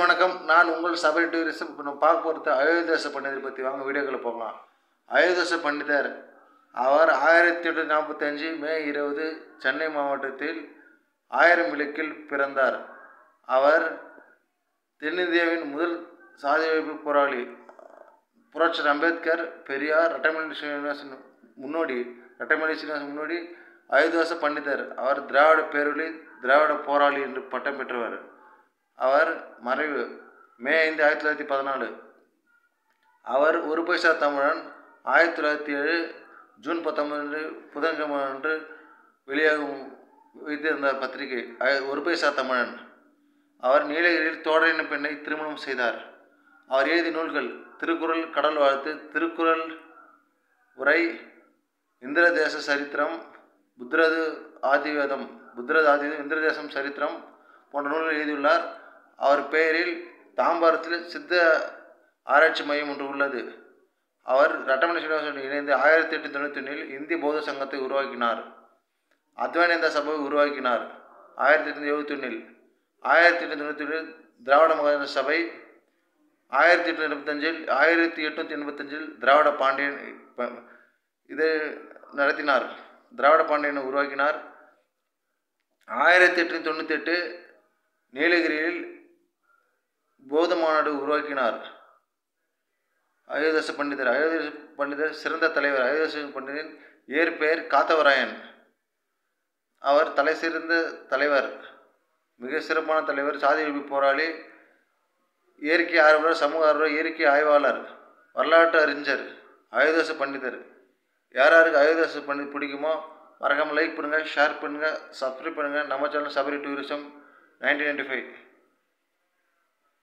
வணக்கம். நான் உங்கள் சபரி டூரிசம். இப்போ நம்ம பார்க்க போகிறது அயோத்திதாச பண்டிதரை பற்றி. வாங்க வீடியோக்களை போகலாம். அயோத்திதாச பண்டிதர் அவர் 1845 மே 20 சென்னை மாவட்டத்தில் 1000 விளக்கில் பிறந்தார். அவர் தென்னிந்தியாவின் முதல் சாதி ஒழிப்பு போராளி. புரட்சியர் அம்பேத்கர், பெரியார், ரட்டமணி சீனிவாசன் முன்னோடி அயோத்திதாச பண்டிதர். அவர் திராவிட பேரொளி, திராவிட போராளி என்று பட்டம் பெற்றவர். அவர் மறைவு மே 5 1914. அவர் ஒரு பைசா தமிழன். 1907 ஜூன் 19 புதன்கிழமை அன்று வெளியாகும் வைத்திருந்த பத்திரிகை ஒரு பைசா தமிழன். அவர் நீலகிரியில் தோழரின பெண்ணை திருமணம் செய்தார். அவர் எழுதிய நூல்கள் திருக்குறள், கடல் வாழ்த்து, திருக்குறள் உரை, இந்திரதேச சரித்திரம், புத்தரது ஆதிவேதம், இந்திரதேசம் சரித்திரம் போன்ற நூல்கள் எழுதியுள்ளார். அவர் பெயரில் தாம்பாரத்தில் சித்த ஆராய்ச்சி மையம் ஒன்று உள்ளது. அவர் ரட்டமணி சீனிவாசனுடன் இணைந்து 1891 இந்திய பௌத்த சங்கத்தை உருவாக்கினார். அத்வைத சபையை உருவாக்கினார் 1871. 1891 திராவிட மகாஜன சபை, 1885 திராவிட பாண்டியன் இதை நடத்தினார். திராவிட பாண்டியனை உருவாக்கினார். 1898 நீலகிரியில் பௌத்த மாநாடு உருவாக்கினார். அயோத்திதாச பண்டிதர் சிறந்த தலைவர். அயோத்திதாச பண்டிதரின் இயற்பெயர் காத்தவராயன். அவர் தலை சிறந்த தலைவர், மிக சிறப்பான தலைவர், சாதி ஒழிப்பு போராளி, இயற்கை ஆர்வலர், சமூக ஆர்வலர், இயற்கை ஆய்வாளர், வரலாற்று அறிஞர். அயோத்திதாச பண்டிதர். யாருக்கு அயோத்திதாச பண்டிதர் பிடிக்குமோ மறக்காமல் லைக் பண்ணுங்கள், ஷேர் பண்ணுங்கள், சப்ஸ்கிரைப் பண்ணுங்கள். நம்ம சேனல் சபரி டூரிசம் 1995.